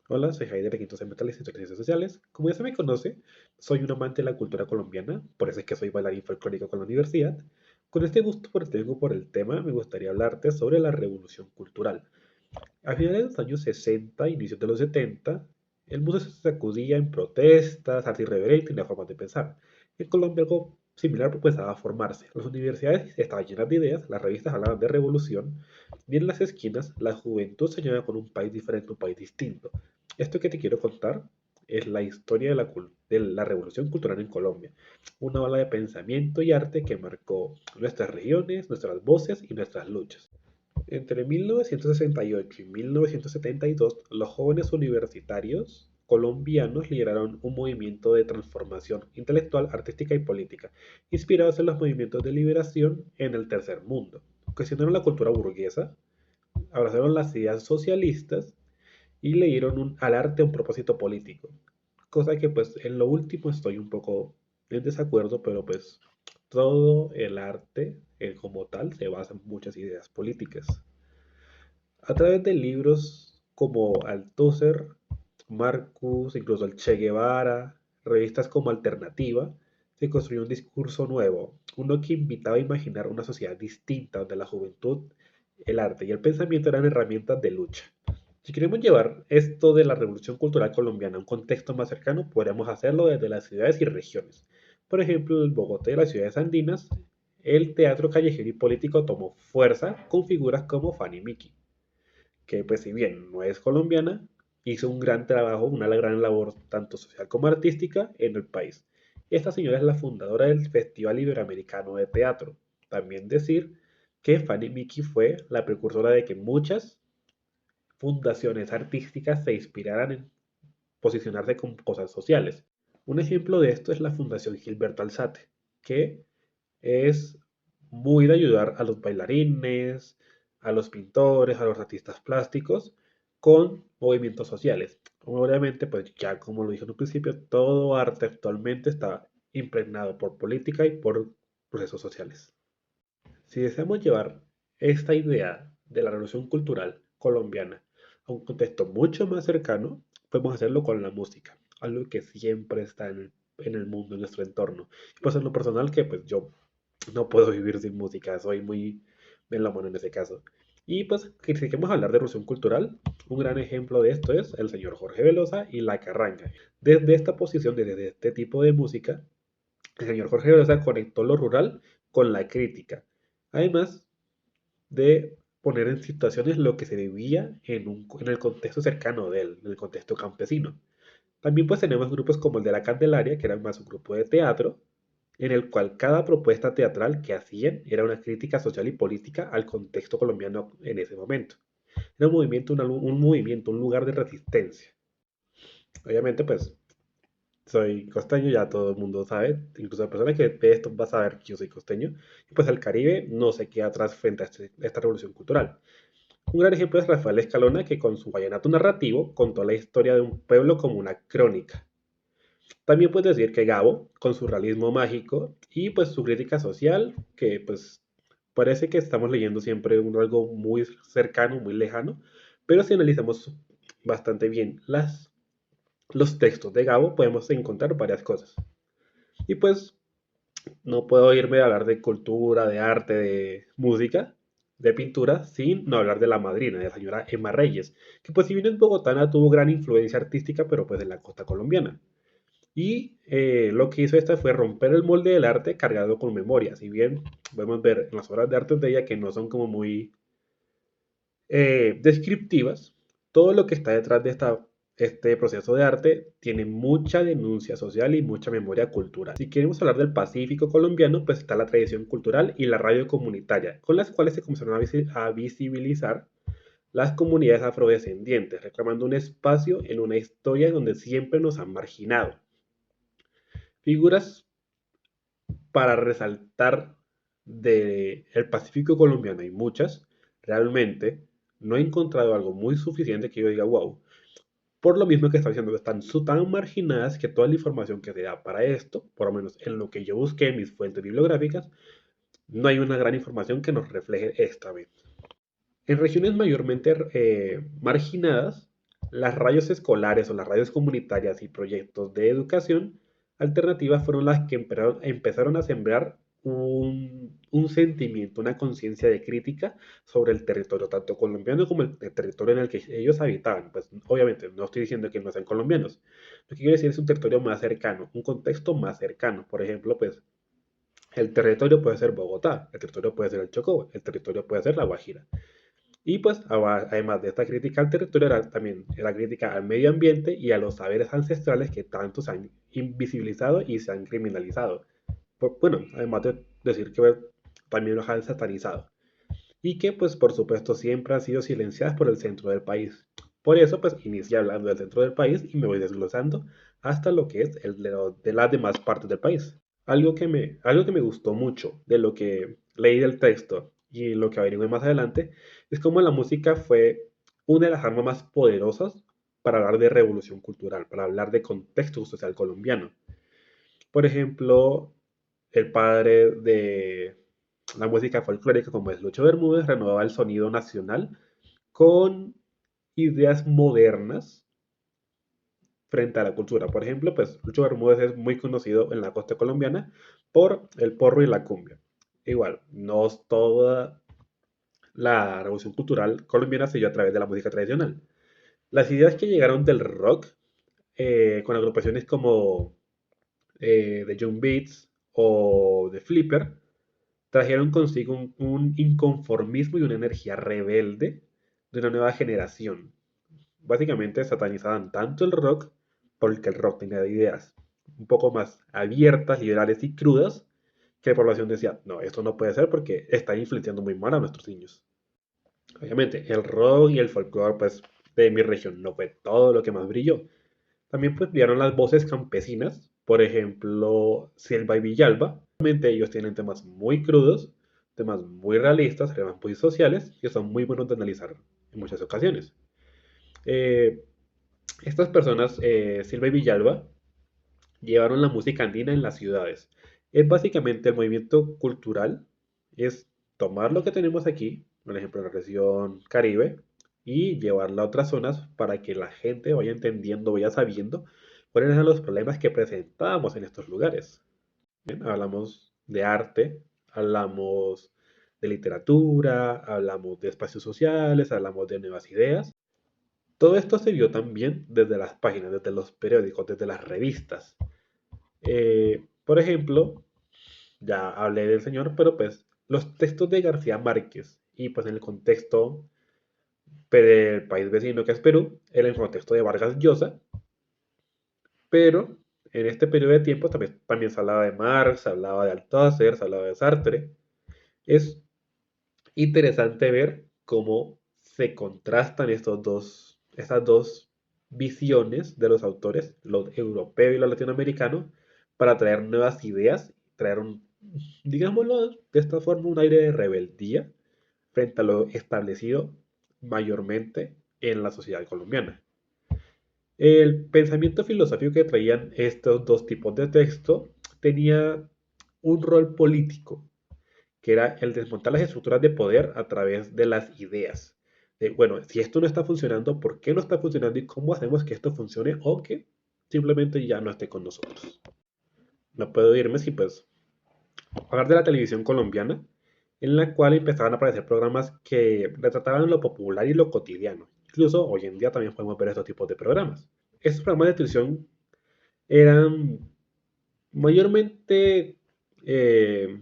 Hola, soy Javier de Quinto Semestre de Ciencias Sociales. Como ya se me conoce, soy un amante de la cultura colombiana, por eso es que soy bailarín folclórico con la universidad. Con este gusto por tengo por el tema, me gustaría hablarte sobre la revolución cultural. A finales de los años 60, inicios de los 70, el mundo se sacudía en protestas, arte irreverente y nuevas formas de pensar. En Colombia algo similar empezaba a formarse. Las universidades estaban llenas de ideas, las revistas hablaban de revolución, y en las esquinas la juventud soñaba con un país diferente, un país distinto. Esto que te quiero contar es la historia de la revolución cultural en Colombia, una ola de pensamiento y arte que marcó nuestras regiones, nuestras voces y nuestras luchas. Entre 1968 y 1972, los jóvenes universitarios colombianos lideraron un movimiento de transformación intelectual, artística y política, inspirados en los movimientos de liberación en el tercer mundo. Cuestionaron la cultura burguesa, abrazaron las ideas socialistas y le dieron al arte un propósito político. Cosa que pues en lo último estoy un poco en desacuerdo, pero pues todo el arte como tal se basa en muchas ideas políticas. A través de libros como Althusser, Marcus, incluso el Che Guevara, revistas como Alternativa, se construyó un discurso nuevo, uno que invitaba a imaginar una sociedad distinta donde la juventud, el arte y el pensamiento eran herramientas de lucha. Si queremos llevar esto de la revolución cultural colombiana a un contexto más cercano, podríamos hacerlo desde las ciudades y regiones. Por ejemplo, en Bogotá y las ciudades andinas, el teatro callejero y político tomó fuerza con figuras como Fanny Miki, que pues si bien no es colombiana, hizo un gran trabajo, una gran labor tanto social como artística en el país. Esta señora es la fundadora del Festival Iberoamericano de Teatro. También decir que Fanny Miki fue la precursora de que muchas fundaciones artísticas se inspiraran en posicionarse con cosas sociales. Un ejemplo de esto es la Fundación Gilberto Alzate, que es muy de ayudar a los bailarines, a los pintores, a los artistas plásticos con movimientos sociales. Obviamente, pues ya como lo dije en un principio, todo arte actualmente está impregnado por política y por procesos sociales. Si deseamos llevar esta idea de la revolución cultural colombiana a un contexto mucho más cercano, podemos hacerlo con la música, algo que siempre está en el mundo, en nuestro entorno. Pues en lo personal que pues yo no puedo vivir sin música, soy muy melómano en ese caso. Y pues que si queremos hablar de revolución cultural, un gran ejemplo de esto es el señor Jorge Velosa y la carranga. Desde esta posición, desde este tipo de música, el señor Jorge Velosa conectó lo rural con la crítica, además de poner en situaciones lo que se vivía en el contexto cercano de él, en el contexto campesino. También pues tenemos grupos como el de la Candelaria, que era más un grupo de teatro, en el cual cada propuesta teatral que hacían era una crítica social y política al contexto colombiano en ese momento. Era un movimiento, un movimiento, un lugar de resistencia. Obviamente pues soy costeño, ya todo el mundo sabe, incluso la persona que ve esto va a saber que yo soy costeño. Y pues el Caribe no se queda atrás frente a esta revolución cultural. Un gran ejemplo es Rafael Escalona, que con su vallenato narrativo contó la historia de un pueblo como una crónica. También puedes decir que Gabo, con su realismo mágico y pues su crítica social, que pues parece que estamos leyendo siempre algo muy cercano, muy lejano, pero si analizamos bastante bien los textos de Gabo, podemos encontrar varias cosas. Y pues no puedo irme a hablar de cultura, de arte, de música, de pintura, sin no hablar de la madrina, de la señora Emma Reyes, que pues si bien es bogotana, tuvo gran influencia artística, pero pues en la costa colombiana. Y lo que hizo esta fue romper el molde del arte cargado con memoria. Si bien podemos ver en las obras de arte de ella que no son como muy descriptivas, todo lo que está detrás de este proceso de arte tiene mucha denuncia social y mucha memoria cultural. Si queremos hablar del Pacífico colombiano, pues está la tradición cultural y la radio comunitaria, con las cuales se comenzaron a visibilizar las comunidades afrodescendientes, reclamando un espacio en una historia donde siempre nos han marginado. Figuras para resaltar del Pacífico colombiano hay muchas. Realmente no he encontrado algo muy suficiente que yo diga, wow. Por lo mismo que está diciendo, están tan marginadas que toda la información que se da para esto, por lo menos en lo que yo busqué en mis fuentes bibliográficas, no hay una gran información que nos refleje esta vez. En regiones mayormente marginadas, Las radios escolares o las radios comunitarias y proyectos de educación alternativa fueron las que empezaron a sembrar un sentimiento, una conciencia de crítica sobre el territorio, tanto colombiano como el territorio en el que ellos habitaban. Pues obviamente no estoy diciendo que no sean colombianos. Lo que quiero decir es un territorio más cercano, un contexto más cercano. Por ejemplo, pues el territorio puede ser Bogotá, el territorio puede ser el Chocó, el territorio puede ser La Guajira. Y pues además de esta crítica al territorio, también era crítica al medio ambiente y a los saberes ancestrales que tanto se han invisibilizado y se han criminalizado. Bueno, además de decir que también los han satanizado. Y que pues por supuesto siempre han sido silenciadas por el centro del país. Por eso pues inicié hablando del centro del país y me voy desglosando hasta lo que es el de las demás partes del país. Algo que me gustó mucho de lo que leí del texto y lo que averigüé más adelante es cómo la música fue una de las armas más poderosas para hablar de revolución cultural, para hablar de contexto social colombiano. Por ejemplo, el padre de la música folclórica, como es Lucho Bermúdez, renovaba el sonido nacional con ideas modernas frente a la cultura. Por ejemplo, pues Lucho Bermúdez es muy conocido en la costa colombiana por el porro y la cumbia. Igual, no toda la revolución cultural colombiana se dio a través de la música tradicional. Las ideas que llegaron del rock, con agrupaciones como The Young Beats o The Flipper, trajeron consigo un inconformismo y una energía rebelde de una nueva generación. Básicamente satanizaban tanto el rock porque el rock tenía ideas un poco más abiertas, liberales y crudas, que la población decía, no, esto no puede ser porque está influenciando muy mal a nuestros niños. Obviamente, el rock y el folclore, pues, de mi región no fue todo lo que más brilló. También pues brillaron las voces campesinas, por ejemplo, Silva y Villalba. Realmente ellos tienen temas muy crudos, temas muy realistas, temas muy sociales, que son muy buenos de analizar en muchas ocasiones. Eh, Estas personas, Silva y Villalba, llevaron la música andina en las ciudades. Es básicamente el movimiento cultural, es tomar lo que tenemos aquí, por ejemplo, en la región Caribe, y llevarla a otras zonas para que la gente vaya entendiendo, vaya sabiendo cuáles eran los problemas que presentábamos en estos lugares. Bien, hablamos de arte, hablamos de literatura, hablamos de espacios sociales, hablamos de nuevas ideas. Todo esto se vio también desde las páginas, desde los periódicos, desde las revistas. Por ejemplo, ya hablé del señor, pero pues los textos de García Márquez y pues en el contexto del país vecino que es Perú, era el contexto de Vargas Llosa, pero en este periodo de tiempo también se hablaba de Marx, se hablaba de Althusser, se hablaba de Sartre. Es interesante ver cómo se contrastan estas dos visiones de los autores, lo europeo y lo latinoamericano, para traer nuevas ideas, traer digámoslo de esta forma, un aire de rebeldía frente a lo establecido mayormente en la sociedad colombiana. El pensamiento filosófico que traían estos dos tipos de texto tenía un rol político, que era el desmontar las estructuras de poder a través de las ideas. De, bueno, si esto no está funcionando, ¿por qué no está funcionando y cómo hacemos que esto funcione o que simplemente ya no esté con nosotros? No puedo irme sin pues hablar de la televisión colombiana, en la cual empezaban a aparecer programas que retrataban lo popular y lo cotidiano. Incluso hoy en día también podemos ver estos tipos de programas. Estos programas de televisión eran mayormente eh,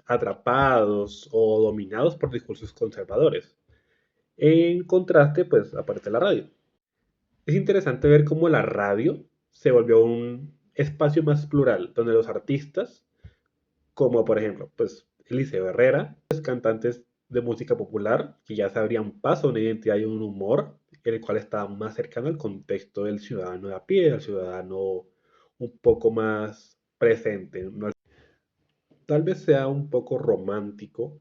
atrapados o dominados por discursos conservadores. En contraste, pues aparece la radio. Es interesante ver cómo la radio se volvió un espacio más plural, donde los artistas, como por ejemplo, pues Eliseo Herrera, pues, cantantes de música popular, que ya se abrían paso a una identidad y un humor, el cual estaba más cercano al contexto del ciudadano de a pie, del ciudadano un poco más presente, ¿no? Tal vez sea un poco romántico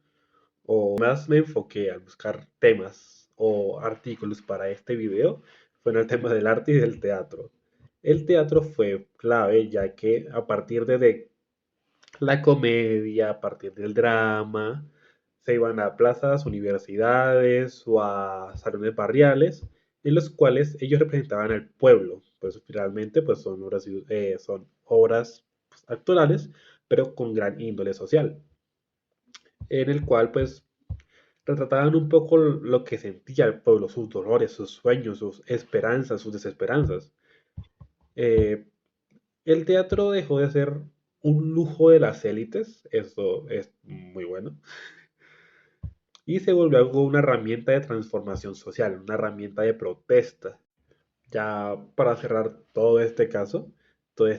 o más me enfoqué al buscar temas o artículos para este video fue en el tema del arte y del teatro. El teatro fue clave ya que a partir de la comedia, a partir del drama, se iban a plazas, universidades o a salones barriales en los cuales ellos representaban al pueblo. Pues finalmente pues son obras pues, actuales, pero con gran índole social, en el cual pues retrataban un poco lo que sentía el pueblo, sus dolores, sus sueños, sus esperanzas, sus desesperanzas. Eh, el teatro dejó de ser un lujo de las élites, eso es muy bueno, y se volvió algo una herramienta de transformación social, una herramienta de protesta. Ya para cerrar todo este caso, todo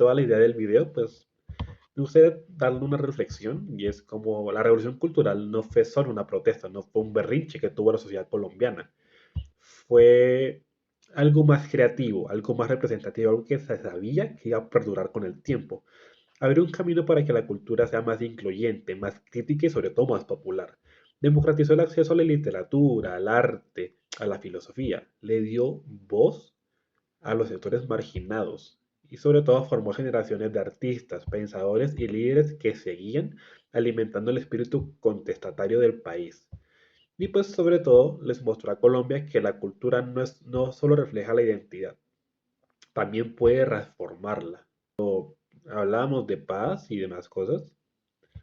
toda la idea del video, pues me gustaría darle una reflexión y es como la revolución cultural no fue solo una protesta, no fue un berrinche que tuvo la sociedad colombiana, fue algo más creativo, algo más representativo, algo que se sabía que iba a perdurar con el tiempo. Abrir un camino para que la cultura sea más incluyente, más crítica y sobre todo más popular. Democratizó el acceso a la literatura, al arte, a la filosofía. Le dio voz a los sectores marginados y sobre todo formó generaciones de artistas, pensadores y líderes que seguían alimentando el espíritu contestatario del país. Y pues sobre todo les mostró a Colombia que la cultura no solo refleja la identidad, también puede transformarla. Hablábamos de paz y demás cosas,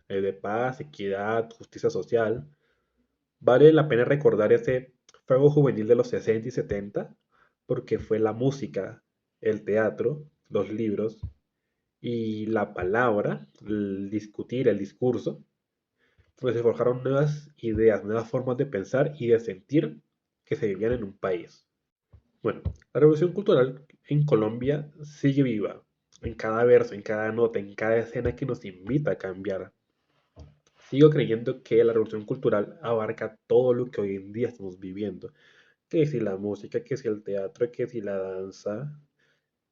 de paz, equidad, justicia social. Vale la pena recordar ese fuego juvenil de los 60 y 70 porque fue la música, el teatro, los libros y la palabra, el discutir, el discurso, donde se forjaron nuevas ideas, nuevas formas de pensar y de sentir que se vivían en un país. Bueno, la revolución cultural en Colombia sigue viva, en cada verso, en cada nota, en cada escena que nos invita a cambiar. Sigo creyendo que la revolución cultural abarca todo lo que hoy en día estamos viviendo. Que si la música, que si el teatro, que si la danza,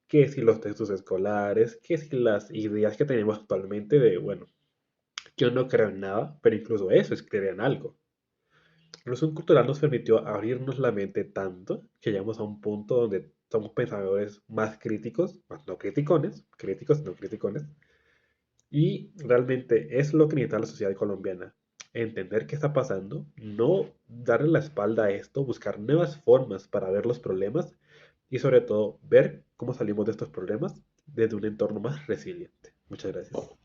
que si los textos escolares, que si las ideas que tenemos actualmente de, bueno, yo no creo en nada, pero incluso eso es creer en algo. La revolución cultural nos permitió abrirnos la mente tanto que llegamos a un punto donde somos pensadores más críticos, más no criticones, críticos no criticones, y realmente es lo que necesita la sociedad colombiana. Entender qué está pasando, no darle la espalda a esto, buscar nuevas formas para ver los problemas y sobre todo ver cómo salimos de estos problemas desde un entorno más resiliente. Muchas gracias.